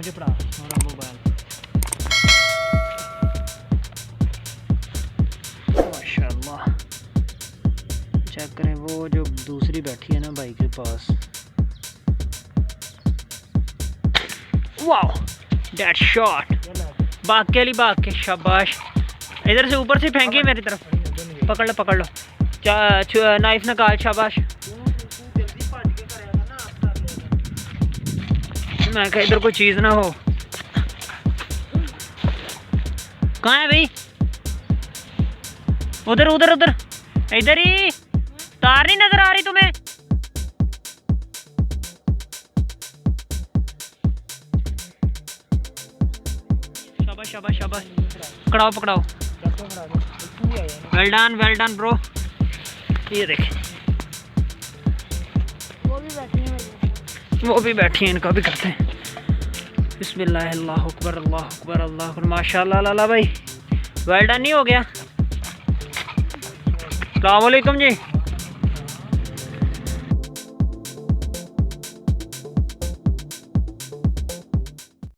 मुझे पढ़ा हमारा मोबाइल। माशाल्लाह, चेक करें वो जो दूसरी बैठी है ना भाई के पास। वाओ दैट शॉट, भाग के अली, भाग के, शाबाश। इधर से ऊपर से फेंकी मेरी तरफ, पकड़ लो नाइफ निकाल, शाबाश। मैं कहा इधर कोई चीज़ ना हो। कहाँ है भाई? उधर उधर उधर, इधर ही। तार नहीं नजर आ रही तुम्हें? शाबाश शाबाश शाबाश, पकड़ाओ। Well done bro. ये देखें, वो भी बैठी हैं, इनका भी करते हैं। बिस्मिल्लाह, अल्लाह अकबर, माशाल्लाह। लाला भाई वेल डन नहीं हो गया। अस्सलाम वालेकुम जी।